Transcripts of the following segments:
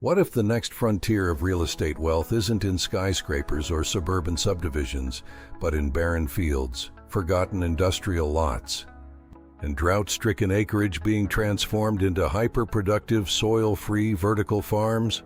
What if the next frontier of real estate wealth isn't in skyscrapers or suburban subdivisions, but in barren fields, forgotten industrial lots, and drought-stricken acreage being transformed into hyper-productive, soil-free vertical farms?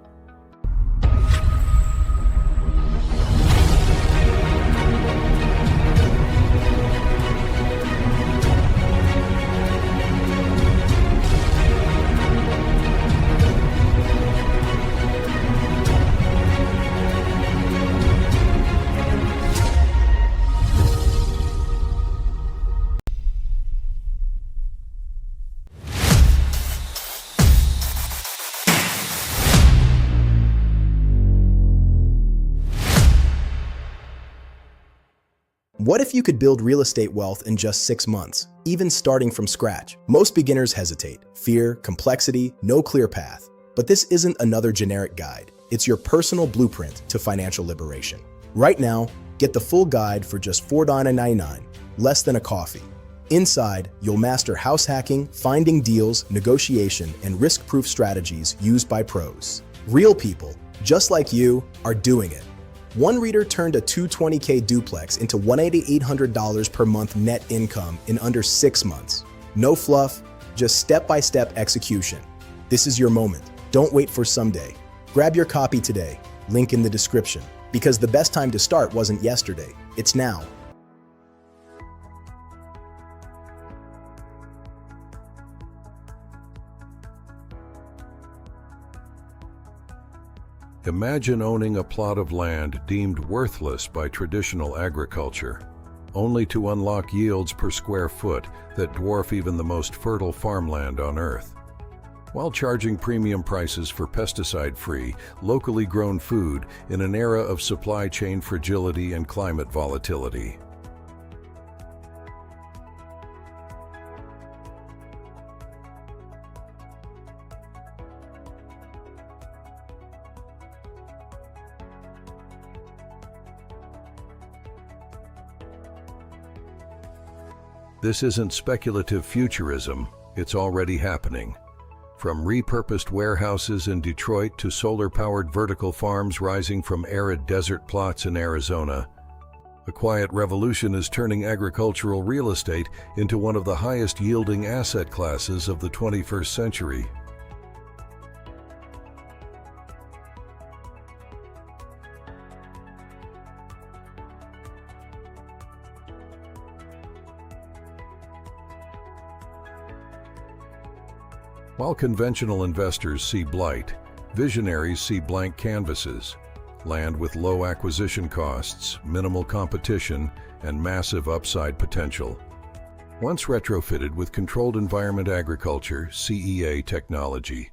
What if you could build real estate wealth in just 6 months, even starting from scratch? Most beginners hesitate. Fear, complexity, no clear path. But this isn't another generic guide. It's your personal blueprint to financial liberation. Right now, get the full guide for just $4.99, less than a coffee. Inside, you'll master house hacking, finding deals, negotiation, and risk-proof strategies used by pros. Real people, just like you, are doing it. One reader turned a $220K duplex into $1,800 per month net income in under 6 months. No fluff, just step-by-step execution. This is your moment. Don't wait for someday. Grab your copy today, link in the description. Because the best time to start wasn't yesterday, it's now. Imagine owning a plot of land deemed worthless by traditional agriculture, only to unlock yields per square foot that dwarf even the most fertile farmland on Earth, while charging premium prices for pesticide-free, locally grown food in an era of supply chain fragility and climate volatility. This isn't speculative futurism, it's already happening. From repurposed warehouses in Detroit to solar-powered vertical farms rising from arid desert plots in Arizona, a quiet revolution is turning agricultural real estate into one of the highest-yielding asset classes of the 21st century. While conventional investors see blight, visionaries see blank canvases, land with low acquisition costs, minimal competition, and massive upside potential. Once retrofitted with controlled environment agriculture, CEA technology.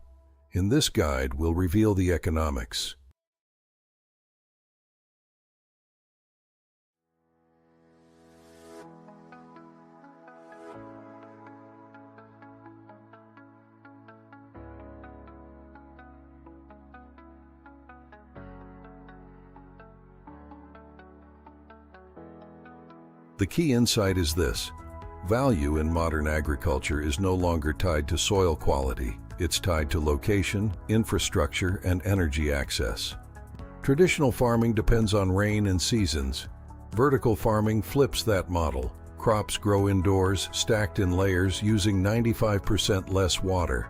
In this guide, we'll reveal the economics. The key insight is this: value in modern agriculture is no longer tied to soil quality. It's tied to location, infrastructure, and energy access. Traditional farming depends on rain and seasons. Vertical farming flips that model. Crops grow indoors, stacked in layers, using 95% less water.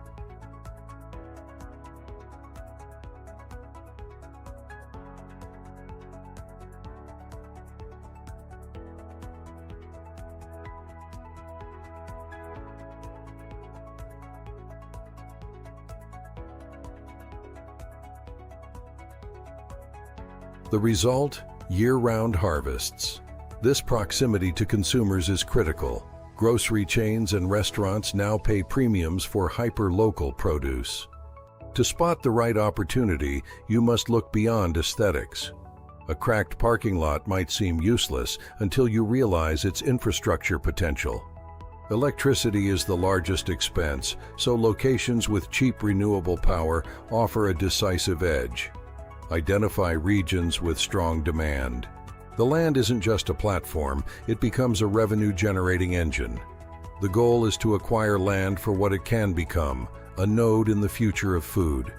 The result? Year-round harvests. This proximity to consumers is critical. Grocery chains and restaurants now pay premiums for hyper-local produce. To spot the right opportunity, you must look beyond aesthetics. A cracked parking lot might seem useless until you realize its infrastructure potential. Electricity is the largest expense, so locations with cheap renewable power offer a decisive edge. Identify regions with strong demand. The land isn't just a platform, it becomes a revenue-generating engine. The goal is to acquire land for what it can become, a node in the future of food.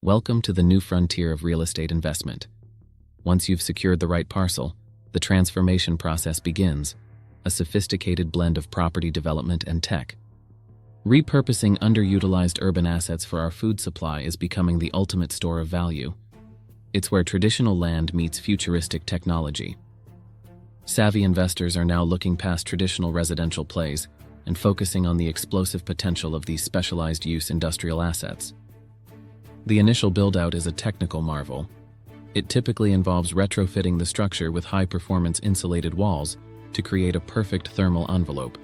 Welcome to the new frontier of real estate investment. Once you've secured the right parcel, the transformation process begins, a sophisticated blend of property development and tech. Repurposing underutilized urban assets for our food supply is becoming the ultimate store of value. It's where traditional land meets futuristic technology. Savvy investors are now looking past traditional residential plays and focusing on the explosive potential of these specialized use industrial assets. The initial build-out is a technical marvel. It typically involves retrofitting the structure with high-performance insulated walls to create a perfect thermal envelope.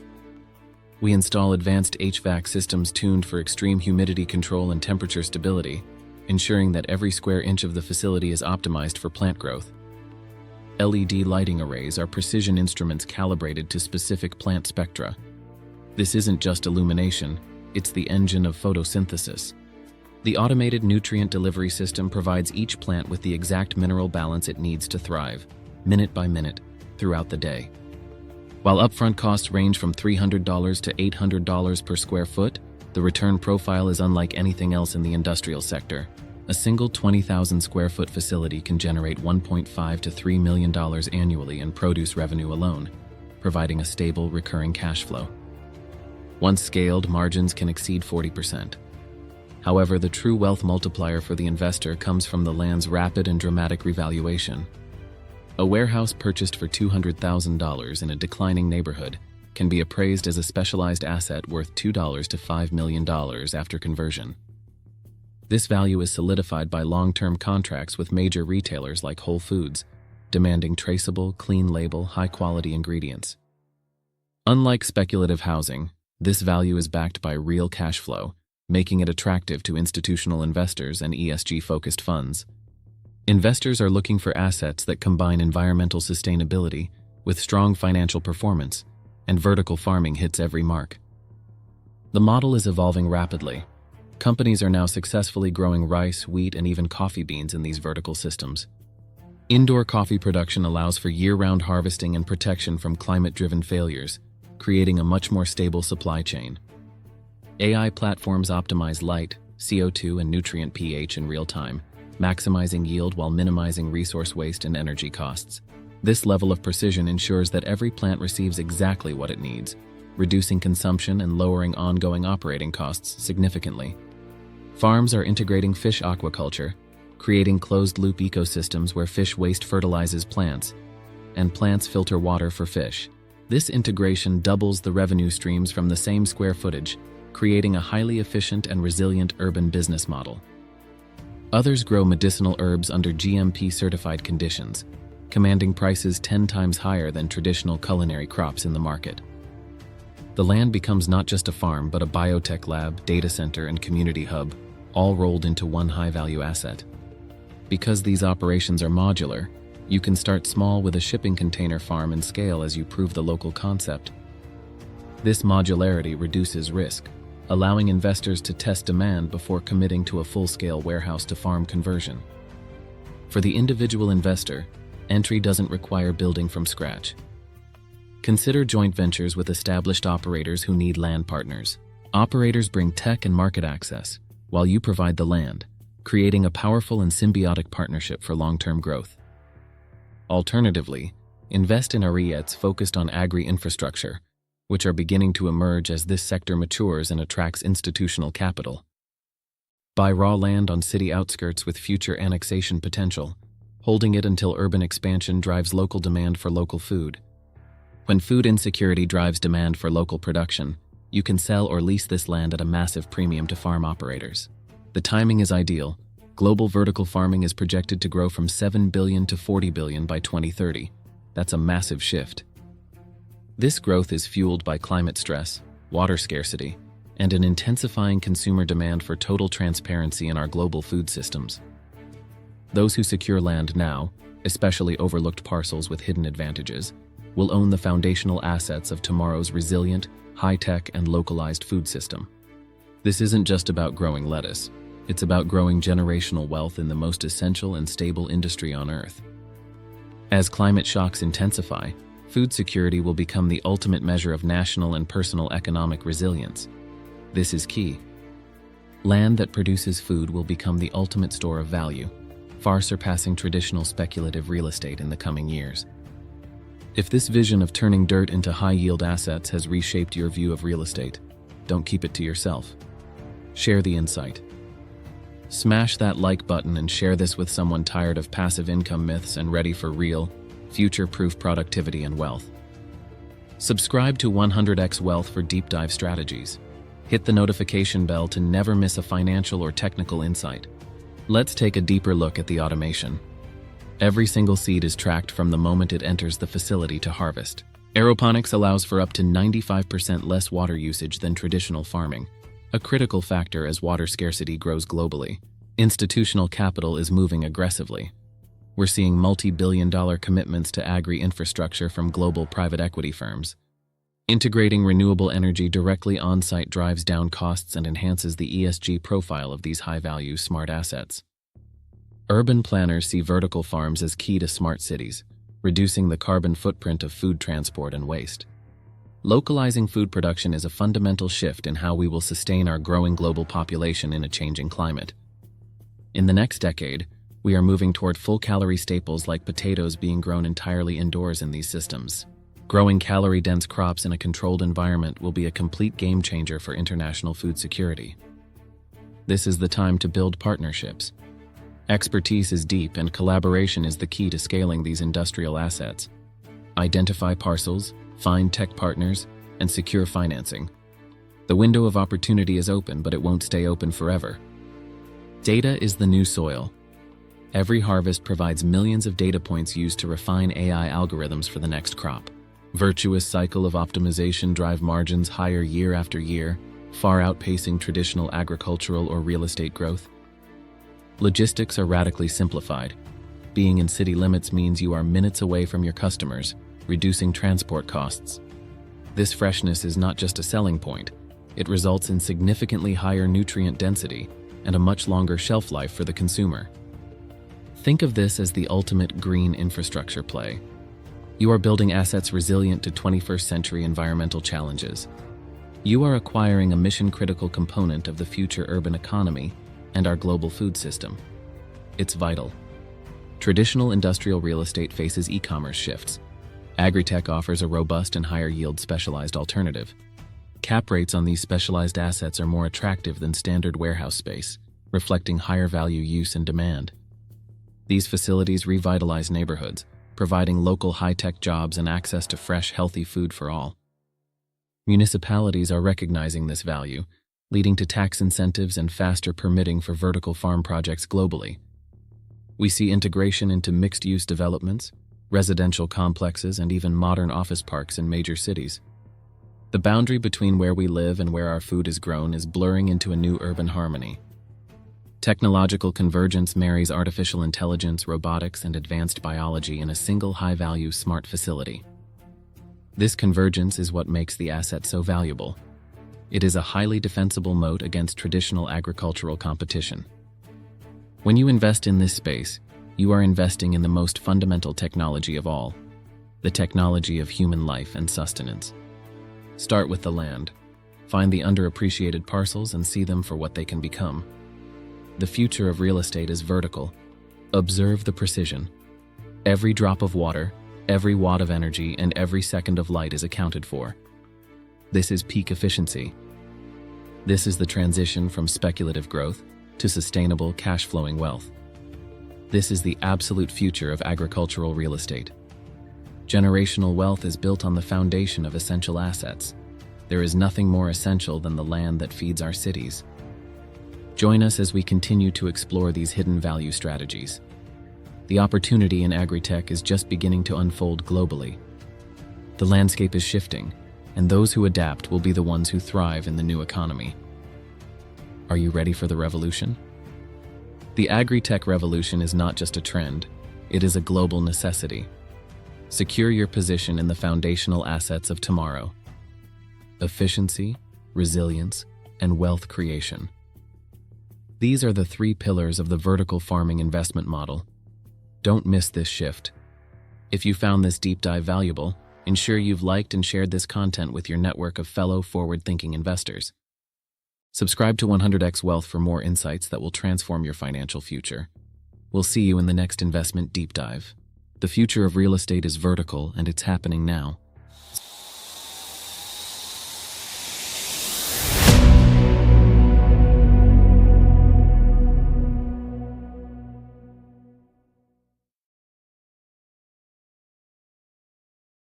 We install advanced HVAC systems tuned for extreme humidity control and temperature stability, ensuring that every square inch of the facility is optimized for plant growth. LED lighting arrays are precision instruments calibrated to specific plant spectra. This isn't just illumination, it's the engine of photosynthesis. The automated nutrient delivery system provides each plant with the exact mineral balance it needs to thrive, minute by minute, throughout the day. While upfront costs range from $300 to $800 per square foot, the return profile is unlike anything else in the industrial sector. A single 20,000 square foot facility can generate $1.5 to $3 million annually in produce revenue alone, providing a stable, recurring cash flow. Once scaled, margins can exceed 40%. However, the true wealth multiplier for the investor comes from the land's rapid and dramatic revaluation. A warehouse purchased for $200,000 in a declining neighborhood can be appraised as a specialized asset worth $2 to $5 million after conversion. This value is solidified by long-term contracts with major retailers like Whole Foods, demanding traceable, clean label, high-quality ingredients. Unlike speculative housing, this value is backed by real cash flow, making it attractive to institutional investors and ESG-focused funds. Investors are looking for assets that combine environmental sustainability with strong financial performance, and vertical farming hits every mark. The model is evolving rapidly. Companies are now successfully growing rice, wheat, and even coffee beans in these vertical systems. Indoor coffee production allows for year-round harvesting and protection from climate-driven failures, creating a much more stable supply chain. AI platforms optimize light, CO2, and nutrient pH in real time, maximizing yield while minimizing resource waste and energy costs. This level of precision ensures that every plant receives exactly what it needs, reducing consumption and lowering ongoing operating costs significantly. Farms are integrating fish aquaculture, creating closed-loop ecosystems where fish waste fertilizes plants, and plants filter water for fish. This integration doubles the revenue streams from the same square footage, creating a highly efficient and resilient urban business model. Others grow medicinal herbs under GMP-certified conditions, commanding prices 10 times higher than traditional culinary crops in the market. The land becomes not just a farm, but a biotech lab, data center, and community hub, all rolled into one high-value asset. Because these operations are modular, you can start small with a shipping container farm and scale as you prove the local concept. This modularity reduces risk, allowing investors to test demand before committing to a full-scale warehouse-to-farm conversion. For the individual investor, entry doesn't require building from scratch. Consider joint ventures with established operators who need land partners. Operators bring tech and market access, while you provide the land, creating a powerful and symbiotic partnership for long-term growth. Alternatively, invest in REITs focused on agri-infrastructure, which are beginning to emerge as this sector matures and attracts institutional capital. Buy raw land on city outskirts with future annexation potential, holding it until urban expansion drives local demand for local food. When food insecurity drives demand for local production, you can sell or lease this land at a massive premium to farm operators. The timing is ideal. Global vertical farming is projected to grow from 7 billion to 40 billion by 2030. That's a massive shift. This growth is fueled by climate stress, water scarcity, and an intensifying consumer demand for total transparency in our global food systems. Those who secure land now, especially overlooked parcels with hidden advantages, will own the foundational assets of tomorrow's resilient, high-tech, and localized food system. This isn't just about growing lettuce. It's about growing generational wealth in the most essential and stable industry on Earth. As climate shocks intensify, food security will become the ultimate measure of national and personal economic resilience. This is key. Land that produces food will become the ultimate store of value, far surpassing traditional speculative real estate in the coming years. If this vision of turning dirt into high-yield assets has reshaped your view of real estate, don't keep it to yourself. Share the insight. Smash that like button and share this with someone tired of passive income myths and ready for real, future-proof productivity and wealth. Subscribe to 100x Wealth for deep dive strategies. Hit the notification bell to never miss a financial or technical insight. Let's take a deeper look at the automation. Every single seed is tracked from the moment it enters the facility to harvest. Aeroponics allows for up to 95% less water usage than traditional farming, a critical factor as water scarcity grows globally. Institutional capital is moving aggressively. We're seeing multi-billion-dollar commitments to agri-infrastructure from global private equity firms. Integrating renewable energy directly on-site drives down costs and enhances the ESG profile of these high-value smart assets. Urban planners see vertical farms as key to smart cities, reducing the carbon footprint of food transport and waste. Localizing food production is a fundamental shift in how we will sustain our growing global population in a changing climate. In the next decade, we are moving toward full-calorie staples like potatoes being grown entirely indoors in these systems. Growing calorie-dense crops in a controlled environment will be a complete game-changer for international food security. This is the time to build partnerships. Expertise is deep, and collaboration is the key to scaling these industrial assets. Identify parcels, find tech partners, and secure financing. The window of opportunity is open, but it won't stay open forever. Data is the new soil. Every harvest provides millions of data points used to refine AI algorithms for the next crop. Virtuous cycle of optimization drive margins higher year after year, far outpacing traditional agricultural or real estate growth. Logistics are radically simplified. Being in city limits means you are minutes away from your customers, reducing transport costs. This freshness is not just a selling point, it results in significantly higher nutrient density and a much longer shelf life for the consumer. Think of this as the ultimate green infrastructure play. You are building assets resilient to 21st century environmental challenges. You are acquiring a mission-critical component of the future urban economy and our global food system. It's vital. Traditional industrial real estate faces e-commerce shifts. Agri-tech offers a robust and higher-yield specialized alternative. Cap rates on these specialized assets are more attractive than standard warehouse space, reflecting higher value use and demand. These facilities revitalize neighborhoods, providing local high-tech jobs and access to fresh, healthy food for all. Municipalities are recognizing this value, leading to tax incentives and faster permitting for vertical farm projects globally. We see integration into mixed-use developments, residential complexes, and even modern office parks in major cities. The boundary between where we live and where our food is grown is blurring into a new urban harmony. Technological convergence marries artificial intelligence, robotics, and advanced biology in a single high-value smart facility. This convergence is what makes the asset so valuable. It is a highly defensible moat against traditional agricultural competition. When you invest in this space, you are investing in the most fundamental technology of all, the technology of human life and sustenance. Start with the land. Find the underappreciated parcels and see them for what they can become. The future of real estate is vertical. Observe the precision. Every drop of water, every watt of energy, and every second of light is accounted for. This is peak efficiency. This is the transition from speculative growth to sustainable cash-flowing wealth. This is the absolute future of agricultural real estate. Generational wealth is built on the foundation of essential assets. There is nothing more essential than the land that feeds our cities. Join us as we continue to explore these hidden value strategies. The opportunity in agri-tech is just beginning to unfold globally. The landscape is shifting, and those who adapt will be the ones who thrive in the new economy. Are you ready for the revolution? The agri-tech revolution is not just a trend, it is a global necessity. Secure your position in the foundational assets of tomorrow: efficiency, resilience, and wealth creation. These are the three pillars of the vertical farming investment model. Don't miss this shift. If you found this deep dive valuable, ensure you've liked and shared this content with your network of fellow forward-thinking investors. Subscribe to 100x Wealth for more insights that will transform your financial future. We'll see you in the next investment deep dive. The future of real estate is vertical, and it's happening now.